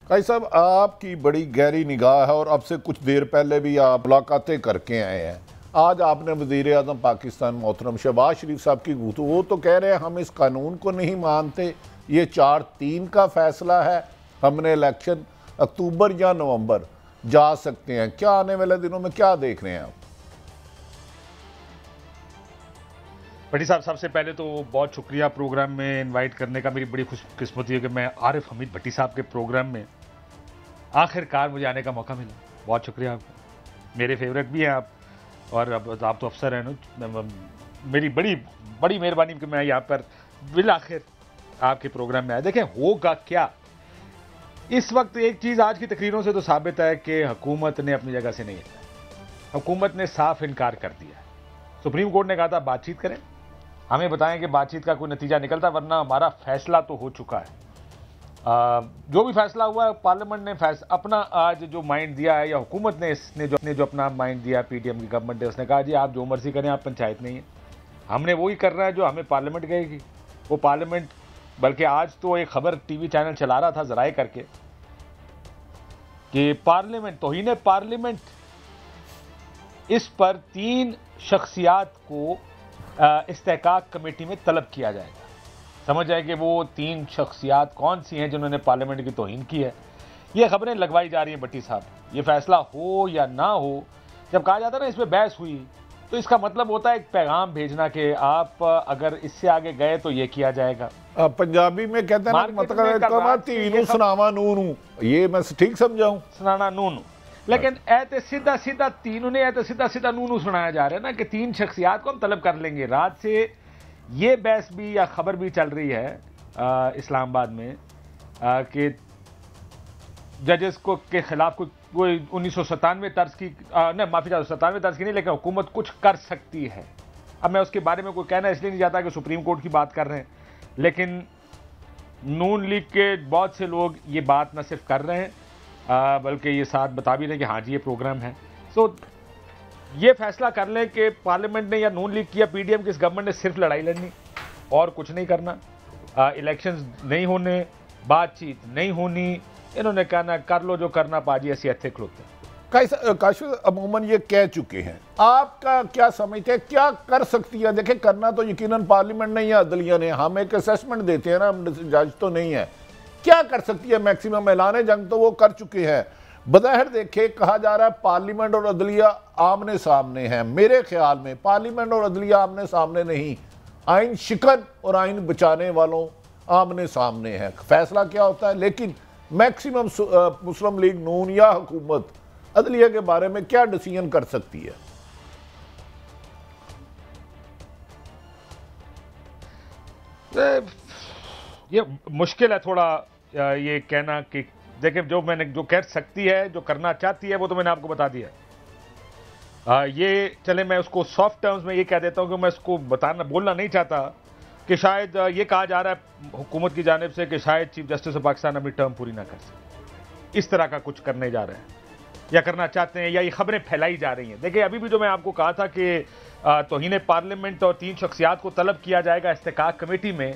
काई साहब, आपकी बड़ी गहरी निगाह है और अब से कुछ देर पहले भी आप मुलाकातें करके आए हैं। आज आपने वज़ीर आज़म पाकिस्तान मोहतरम शहबाज शरीफ साहब की गुफ्तगू, वो तो कह रहे हैं हम इस कानून को नहीं मानते, ये 4-3 का फैसला है, हमने इलेक्शन अक्टूबर या नवंबर जा सकते हैं। क्या आने वाले दिनों में क्या देख रहे हैं आप? भट्टी साहब, सबसे पहले तो बहुत शुक्रिया प्रोग्राम में इनवाइट करने का। मेरी बड़ी खुशकिस्मती है कि मैं आरिफ हमीद भट्टी साहब के प्रोग्राम में आखिरकार मुझे आने का मौका मिला। बहुत शुक्रिया आपका, मेरे फेवरेट भी हैं आप, और अब आप तो अफसर हैं ना, मेरी बड़ी बड़ी मेहरबानी कि मैं यहाँ पर बिल आखिर आपके प्रोग्राम में आया। देखें होगा क्या, इस वक्त एक चीज़ आज की तकरीरों से तो साबित है कि हुकूमत ने अपनी जगह से नहीं है। हुकूमत ने साफ इनकार कर दिया। सुप्रीम कोर्ट ने कहा था बातचीत करें, हमें बताएं कि बातचीत का कोई नतीजा निकलता, वरना हमारा फैसला तो हो चुका है। जो भी फैसला हुआ है, पार्लियामेंट ने अपना आज जो माइंड दिया है, या हुकूमत ने इसने जो अपना माइंड दिया, पीडीएम की गवर्नमेंट ने, उसने कहा जी आप जो मर्जी करें, आप पंचायत नहीं है, हमने वही करना है जो हमें पार्लियामेंट कहेगी। वो पार्लियामेंट, बल्कि आज तो एक खबर टीवी चैनल चला रहा था जराए करके कि पार्लियामेंट, तौहीन पार्लियामेंट, इस पर 3 शख्सियात को इस्तेहकाक कमेटी में तलब किया जाएगा। समझ जाए कि वो 3 शख्सियात कौन सी हैं जिन्होंने पार्लियामेंट की तौहीन की है। ये खबरें लगवाई जा रही हैं भट्टी साहब। ये फैसला हो या ना हो, जब कहा जाता है ना इस पर बहस हुई, तो इसका मतलब होता है एक पैगाम भेजना कि आप अगर इससे आगे गए तो ये किया जाएगा। पंजाबी में कहते हैं ना, मतलब तीनों सुनावा नूनू, ये मैं ठीक समझाऊं? सुनाना नूनू, लेकिन ऐसे सीधा सीधा तीनों ने ऐसे सीधा सीधा नूनू सुनाया जा रहा है ना कि 3 शख्सियात को हम तलब कर लेंगे। रात से ये बहस भी या खबर भी चल रही है इस्लामाबाद में कि जजेस को के खिलाफ कोई 1997 तर्ज की नहीं, माफी चाहता, 97 तर्ज की नहीं, लेकिन हुकूमत कुछ कर सकती है। अब मैं उसके बारे में कोई कहना इसलिए नहीं चाहता कि सुप्रीम कोर्ट की बात कर रहे हैं, लेकिन नून लीग के बहुत से लोग ये बात न सिर्फ कर रहे हैं बल्कि ये साथ बता भी रहे हैं कि हाँ जी ये प्रोग्राम है। सो ये फैसला कर लें कि पार्लियामेंट ने या नून लीग की या पीडीएम की इस गवर्नमेंट ने सिर्फ लड़ाई लड़नी और कुछ नहीं करना। इलेक्शंस नहीं होने, बातचीत नहीं होनी, इन्होंने कहना कर लो जो करना पाजी, ऐसी ऐसे खलोते हैं। काशिफ अमूमन ये कह चुके हैं, आपका क्या समझते हैं क्या कर सकती है? देखें, करना तो यकीनन पार्लियामेंट नहीं है, अदलिया ने, हम एक असेसमेंट देते हैं ना, हम जज तो नहीं है। क्या कर सकती है मैक्सिमम? ऐलान जंग तो वो कर चुके हैं। बज़ाहिर देखे कहा जा रहा है पार्लियामेंट और अदलिया आमने सामने हैं। मेरे ख्याल में पार्लियामेंट और अदलिया आमने सामने नहीं, आइन शिकन और आइन बचाने वालों आमने सामने है। फैसला क्या होता है, लेकिन मैक्सिमम मुस्लिम लीग नून या हुकूमत अदलिया के बारे में क्या डिसीजन कर सकती है? ये मुश्किल है थोड़ा ये कहना कि देखिए जो मैंने जो कर सकती है, जो करना चाहती है, वो तो मैंने आपको बता दिया। ये चले मैं उसको सॉफ्ट टर्म्स में ये कह देता हूँ कि मैं इसको बोलना नहीं चाहता कि शायद ये कहा जा रहा है हुकूमत की जानिब से कि शायद चीफ जस्टिस ऑफ पाकिस्तान अपनी टर्म पूरी ना कर सके, इस तरह का कुछ करने जा रहे हैं या करना चाहते हैं, या ये खबरें फैलाई जा रही हैं। देखिए अभी भी जो मैं आपको कहा था कि तौहीन पार्लियामेंट और 3 शख्सियात को तलब किया जाएगा इस्तेहकाक कमेटी में,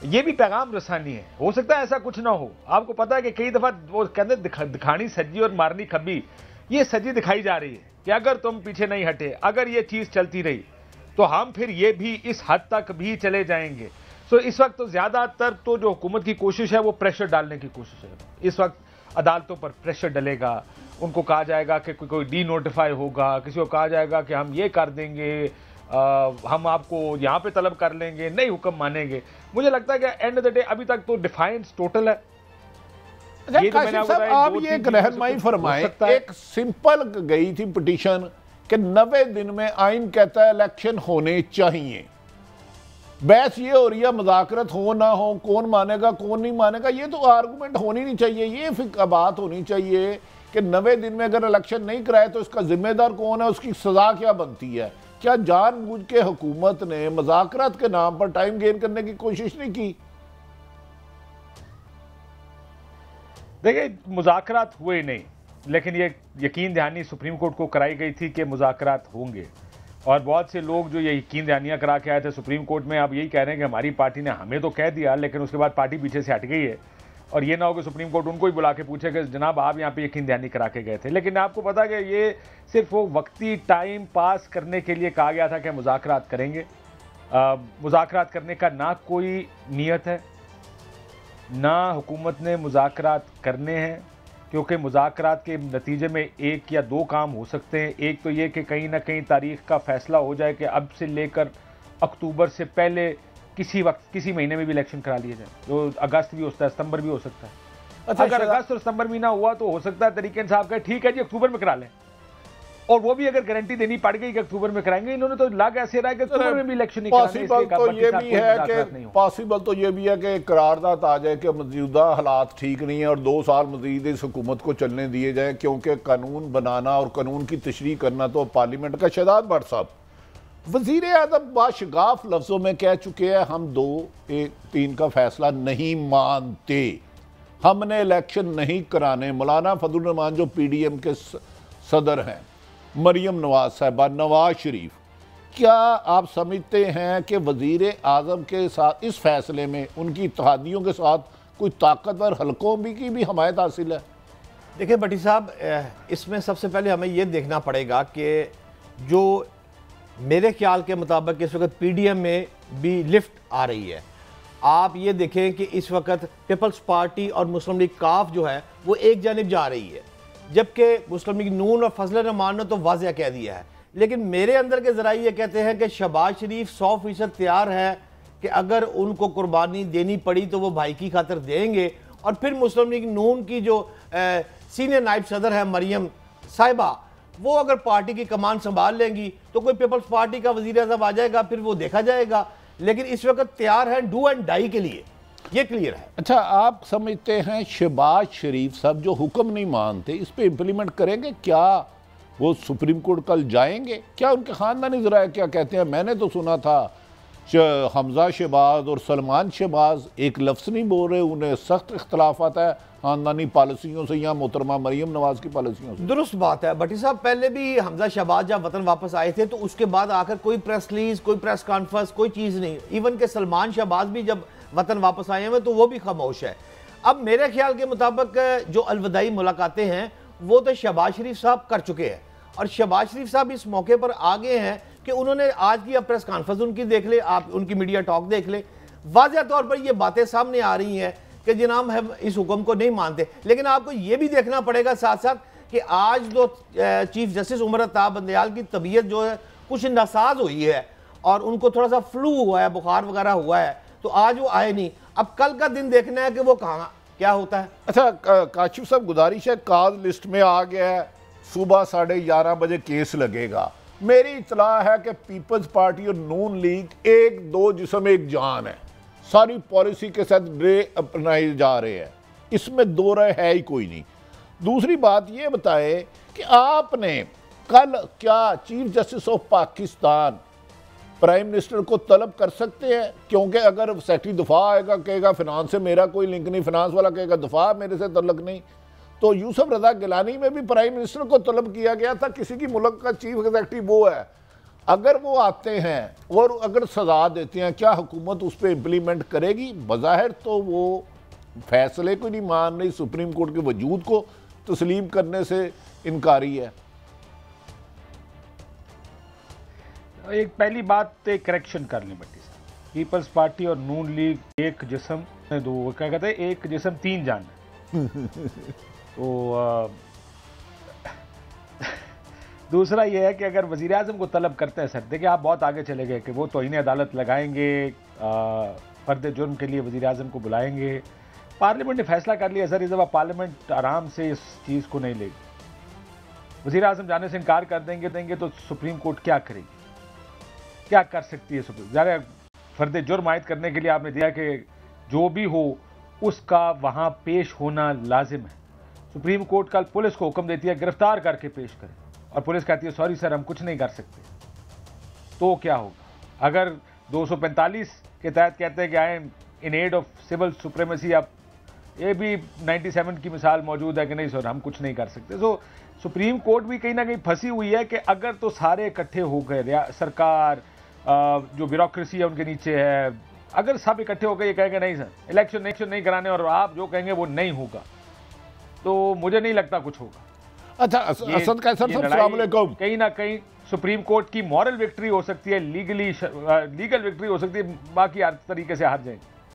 ये भी पैगाम रसानी है। हो सकता है ऐसा कुछ ना हो। आपको पता है कि कई दफा वो कहते दिखानी सज्जी और मारनी खब्बी, ये सज्जी दिखाई जा रही है कि अगर तुम पीछे नहीं हटे, अगर ये चीज चलती रही तो हम फिर ये भी इस हद तक भी चले जाएंगे। सो इस वक्त तो ज्यादातर तो जो हुकूमत की कोशिश है वो प्रेशर डालने की कोशिश है। इस वक्त अदालतों पर प्रेशर डलेगा, उनको कहा जाएगा कि कोई डी नोटिफाई होगा, किसी को कहा जाएगा कि हम ये कर देंगे, हम आपको यहाँ पे तलब कर लेंगे, नहीं हुक्म मानेंगे। मुझे लगता है कि एंड ऑफ द डे अभी तक तो डिफाइंस टोटल है। ये तो मैंने आपको बताया, आप ये एक रहनुमाई फरमाएं, एक सिंपल गई थी पिटीशन कि 90 दिन में आइन कहता है इलेक्शन होने चाहिए। बहस ये हो रही है मुज़ाकरत हो ना हो, कौन मानेगा कौन नहीं मानेगा, ये तो आर्गूमेंट होनी नहीं चाहिए। ये फिर बात होनी चाहिए कि 90 दिन में अगर इलेक्शन नहीं कराए तो इसका जिम्मेदार कौन है, उसकी सजा क्या बनती है। क्या जानबूझ के हुकूमत ने मुज़ाकरात के नाम पर टाइम गेन करने की कोशिश नहीं की? देखिए मुज़ाकरात हुए नहीं, लेकिन ये यकीन दहानी सुप्रीम कोर्ट को कराई गई थी कि मुज़ाकरात होंगे, और बहुत से लोग जो ये यकीन दहानियां करा के आए थे सुप्रीम कोर्ट में, आप यही कह रहे हैं कि हमारी पार्टी ने हमें तो कह दिया, लेकिन उसके बाद पार्टी पीछे से हट गई है और ये ना हो कि सुप्रीम कोर्ट उनको ही बुला के पूछे कि जनाब आप यहाँ पे यकीन दहानी करा के गए थे। लेकिन आपको पता कि ये सिर्फ वो वक्ती टाइम पास करने के लिए कहा गया था कि मुज़ाकरात करेंगे। मुज़ाकरात करने का ना कोई नीयत है, ना हुकूमत ने मुज़ाकरात करने हैं, क्योंकि मुज़ाकरात के नतीजे में एक या दो काम हो सकते हैं। एक तो ये कि कहीं ना कहीं तारीख का फैसला हो जाए कि अब से लेकर अक्टूबर से पहले किसी वक्त किसी महीने में भी इलेक्शन करा लिए जाए, जो अगस्त भी हो सकता है, सितंबर भी हो सकता है। अच्छा, अगर अगस्त और सितंबर भी ना हुआ तो हो सकता है तरीके इंसाफ का ठीक है जी अक्टूबर में करा लें, और वो भी अगर गारंटी देनी पड़ गई कि अक्टूबर में कराएंगे। इन्होंने तो लाग ऐसे रहा है कि अक्टूबर में भी इलेक्शन नहीं कराने। पॉसिबल तो ये भी है कि करारदाद आ जाए कि मौजूदा हालात ठीक नहीं है और 2 साल मजीद इस हुकूमत को चलने दिए जाए, क्योंकि कानून बनाना और कानून की तशरीह करना तो पार्लियामेंट का। शहजाद भट्ट साहब, वजीर आज़म बाशगाफ लफ्ज़ों में कह चुके हैं हम 2-1-3 का फैसला नहीं मानते, हमने इलेक्शन नहीं कराने। मौलाना फजल रहमान जो PDM के सदर हैं, मरियम नवाज साहिबा, नवाज शरीफ, क्या आप समझते हैं कि वजीर आज़म के साथ इस फैसले में उनकी इत्तेहादियों के साथ कोई ताकतवर हलकों की भी हमायत हासिल है? देखिए भट्टी साहब, इसमें सबसे पहले हमें यह देखना पड़ेगा कि जो मेरे ख्याल के मुताबिक इस वक्त PDM में भी लिफ्ट आ रही है। आप ये देखें कि इस वक्त पीपल्स पार्टी और मुस्लिम लीग काफ जो है वो एक जानिब जा रही है, जबकि मुस्लिम लीग नून और फजल रहमान ने तो वाज़ेह कह दिया है। लेकिन मेरे अंदर के ज़रा ये कहते हैं कि शहबाज शरीफ 100% तैयार है कि अगर उनको कुर्बानी देनी पड़ी तो वो भाई की खातिर देंगे। और फिर मुस्लिम लीग नून की जो सीनियर नायब सदर है मरियम साहिबा, वो अगर पार्टी की कमान संभाल लेंगी तो कोई पीपल्स पार्टी का वजीर आज़म आ जाएगा, फिर वो देखा जाएगा। लेकिन इस वक्त तैयार है डू एंड डाई के लिए, ये क्लियर है। अच्छा, आप समझते हैं शहबाज शरीफ साहब जो हुक्म नहीं मानते इस पे इम्प्लीमेंट करेंगे? क्या वो सुप्रीम कोर्ट कल जाएंगे? क्या उनके खानदानी ज़राए क्या कहते हैं? मैंने तो सुना था हमजा शहबाज और सलमान शहबाज एक लफ्ज़ नहीं बोल रहे, उन्हें सख्त इख्तलाफात है खानदानी पॉलिसियों से या मोहतरमा मरियम नवाज की पॉलिसियों से। दुरुस्त बात है भट्टी साहब, पहले भी हमजा शहबाज जब वतन वापस आए थे तो उसके बाद आकर कोई प्रेस रिलीज, कोई प्रेस कॉन्फ्रेंस, कोई चीज़ नहीं। इवन के सलमान शहबाज भी जब वतन वापस आए हैं तो वो भी खामोश है। अब मेरे ख्याल के मुताबिक जो अलविदाई मुलाकातें हैं वो तो शहबाज शरीफ साहब कर चुके हैं, और शहबाज शरीफ साहब इस मौके पर आगे हैं कि उन्होंने आज की अब प्रेस कॉन्फ्रेंस उनकी देख ले, आप उनकी मीडिया टॉक देख ले, वाज़ेह तौर पर ये बातें सामने आ रही हैं कि जनाब हम इस हुक्म को नहीं मानते। लेकिन आपको ये भी देखना पड़ेगा साथ साथ कि आज जो चीफ जस्टिस उमर अत्ताब बंदयाल की तबीयत जो है कुछ नासाज हुई है और उनको थोड़ा सा फ्लू हुआ है, बुखार वगैरह हुआ है, तो आज वो आए नहीं। अब कल का दिन देखना है कि वो कहाँ क्या होता है। अच्छा काशिफ साहब, गुजारिश है, काज लिस्ट में आ गया है, सुबह 11:30 बजे केस लगेगा। मेरी इतला है कि पीपल्स पार्टी और नून लीग एक दो जिस्म एक जान है, सारी पॉलिसी के साथ ड्रे अपनाए जा रहे हैं, इसमें दो राय है ही कोई नहीं। दूसरी बात ये बताए कि आपने कल क्या chief justice of Pakistan prime minister को तलब कर सकते हैं? क्योंकि अगर सेक्रेटरी दफा आएगा कहेगा फिनांस से मेरा कोई लिंक नहीं, फिनांस वाला कहेगा दफा मेरे से तल्लक नहीं। तो यूसुफ रजा गिलानी में भी प्राइम मिनिस्टर को तलब किया गया था, किसी की मुल्क का चीफ एग्जीक्यूटिव वो है, अगर वो आते हैं और अगर सजा देते हैं क्या हुकूमत उस पर इम्प्लीमेंट करेगी? बज़ाहिर तो वो फैसले को नहीं मान रही, सुप्रीम कोर्ट के वजूद को तस्लीम करने से इनकारी है। एक पहली बात करेक्शन कर लें भट्टी साहब, पीपल्स पार्टी और नून लीग एक जिस्म, दो क्या कहते हैं, एक जिस्म तीन जान तो दूसरा यह है कि अगर वज़ीर आज़म को तलब करते हैं, सर देखिए आप बहुत आगे चले गए कि वो तौहीन अदालत लगाएंगे, फर्द जुर्म के लिए वज़ीर आज़म को बुलाएंगे। पार्लियामेंट ने फैसला कर लिया सर, इस दफ़ा पार्लियामेंट आराम से इस चीज़ को नहीं लेगी। वज़ीर आज़म जाने से इनकार कर देंगे तो सुप्रीम कोर्ट क्या करेगी, क्या कर सकती है सुप्रीम? ज़रा फर्द जुर्म आयद करने के लिए आपने दिया कि जो भी हो उसका वहाँ पेश होना लाजिम है। सुप्रीम कोर्ट कल पुलिस को हुक्म देती है गिरफ्तार करके पेश करें, और पुलिस कहती है सॉरी सर हम कुछ नहीं कर सकते, तो क्या होगा? अगर 245 के तहत कहते हैं कि I am in aid of civil supremacy, अब ये भी 97 की मिसाल मौजूद है कि नहीं सर हम कुछ नहीं कर सकते। तो सुप्रीम कोर्ट भी कहीं ना कहीं फंसी हुई है कि अगर तो सारे इकट्ठे हो गए, सरकार जो ब्यूरोक्रेसी है उनके नीचे है, अगर सब इकट्ठे होकर ये कहेंगे नहीं सर इलेक्शन नहीं कराने और आप जो कहेंगे वो नहीं होगा, तो मुझे नहीं लगता कुछ होगा। अच्छा असद कैसर साहब, अस्सलाम वालेकुम। कहीं ना कहीं सुप्रीम कोर्ट की मॉरल विक्ट्री हो सकती है, लीगल विक्ट्री हो सकती है, बाकी हर तरीके से हार जाएंगे।